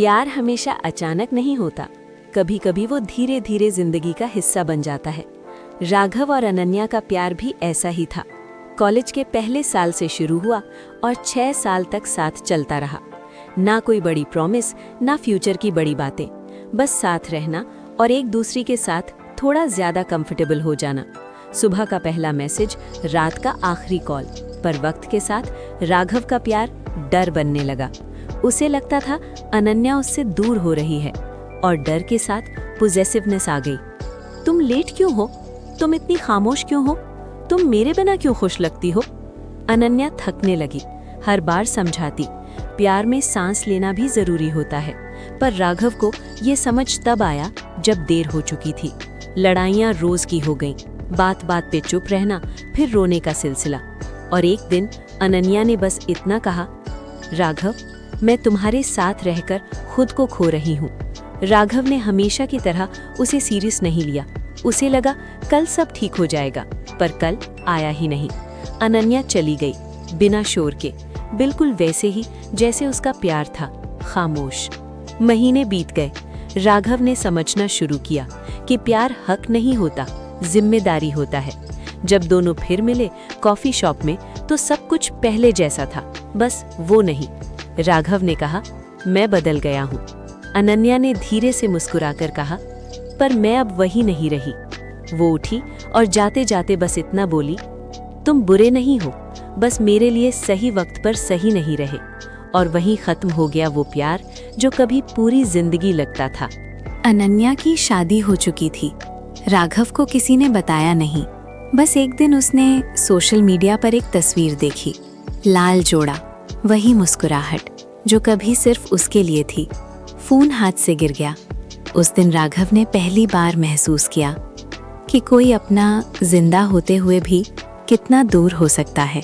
प्यार हमेशा अचानक नहीं होता, कभी कभी वो धीरे धीरे जिंदगी का हिस्सा बन जाता है। राघव और अनन्या का प्यार भी ऐसा ही था। कॉलेज के पहले साल से शुरू हुआ और 6 साल तक साथ चलता रहा। ना कोई बड़ी प्रॉमिस, ना फ्यूचर की बड़ी बातें, बस साथ रहना और एक दूसरे के साथ थोड़ा ज्यादा कंफर्टेबल हो जाना। सुबह का पहला मैसेज, रात का आखिरी कॉल। पर वक्त के साथ राघव का प्यार डर बनने लगा। उसे लगता था अनन्या उससे दूर हो रही है और डर के साथ पॉजेसिवनेस आ गई। तुम लेट क्यों हो? तुम इतनी खामोश क्यों हो? तुम मेरे बिना क्यों खुश लगती हो? अनन्या थकने लगी। हर बार समझाती, प्यार में सांस लेना भी जरूरी होता है। पर राघव को ये समझ तब आया जब देर हो चुकी थी। लड़ाइयाँ रोज की हो गईं, बात बात पे चुप रहना, फिर रोने का सिलसिला। और एक दिन अनन्या ने बस इतना कहा, राघव, मैं तुम्हारे साथ रहकर खुद को खो रही हूँ। राघव ने हमेशा की तरह उसे सीरियस नहीं लिया। उसे लगा कल सब ठीक हो जाएगा, पर कल आया ही नहीं। अनन्या चली गई बिना शोर के, बिल्कुल वैसे ही जैसे उसका प्यार था, खामोश। महीने बीत गए। राघव ने समझना शुरू किया कि प्यार हक नहीं होता, जिम्मेदारी होता है। जब दोनों फिर मिले कॉफी शॉप में तो सब कुछ पहले जैसा था, बस वो नहीं। राघव ने कहा, मैं बदल गया हूँ। अनन्या ने धीरे से मुस्कुराकर कहा, पर मैं अब वही नहीं रही। वो उठी और जाते जाते बस इतना बोली, तुम बुरे नहीं हो, बस मेरे लिए सही वक्त पर सही नहीं रहे। और वहीं खत्म हो गया वो प्यार जो कभी पूरी जिंदगी लगता था। अनन्या की शादी हो चुकी थी। राघव को किसी ने बताया नहीं। बस एक दिन उसने सोशल मीडिया पर एक तस्वीर देखी, लाल जोड़ा, वही मुस्कुराहट जो कभी सिर्फ उसके लिए थी। फोन हाथ से गिर गया। उस दिन राघव ने पहली बार महसूस किया कि कोई अपना जिंदा होते हुए भी कितना दूर हो सकता है।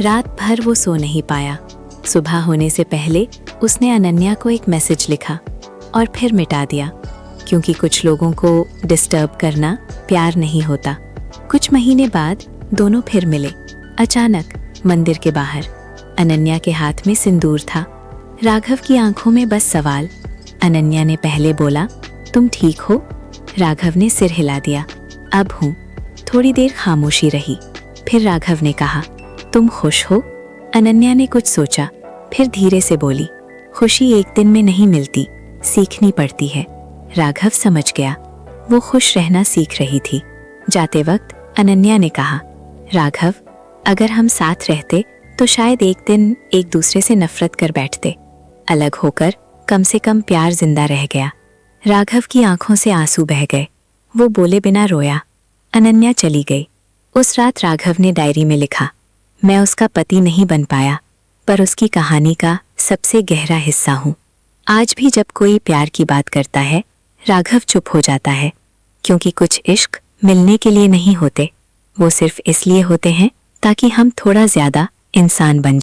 रात भर वो सो नहीं पाया। सुबह होने से पहले उसने अनन्या को एक मैसेज लिखा और फिर मिटा दिया, क्योंकि कुछ लोगों को डिस्टर्ब करना प्यार नहीं होता। कुछ महीने बाद दोनों फिर मिले, अचानक मंदिर के बाहर। अनन्या के हाथ में सिंदूर था, राघव की आंखों में बस सवाल। अनन्या ने पहले बोला, तुम ठीक हो? राघव ने सिर हिला दिया, अब हूँ। थोड़ी देर खामोशी रही, फिर राघव ने कहा, तुम खुश हो? अनन्या ने कुछ सोचा, फिर धीरे से बोली, खुशी एक दिन में नहीं मिलती, सीखनी पड़ती है। राघव समझ गया, वो खुश रहना सीख रही थी। जाते वक्त अनन्या ने कहा, राघव, अगर हम साथ रहते तो शायद एक दिन एक दूसरे से नफरत कर बैठते। अलग होकर कम से कम प्यार जिंदा रह गया। राघव की आंखों से आंसू बह गए। वो बोले बिना रोया। अनन्या चली गई। उस रात राघव ने डायरी में लिखा, मैं उसका पति नहीं बन पाया, पर उसकी कहानी का सबसे गहरा हिस्सा हूँ। आज भी जब कोई प्यार की बात करता है, राघव चुप हो जाता है, क्योंकि कुछ इश्क मिलने के लिए नहीं होते, वो सिर्फ इसलिए होते हैं ताकि हम थोड़ा ज्यादा इंसान बन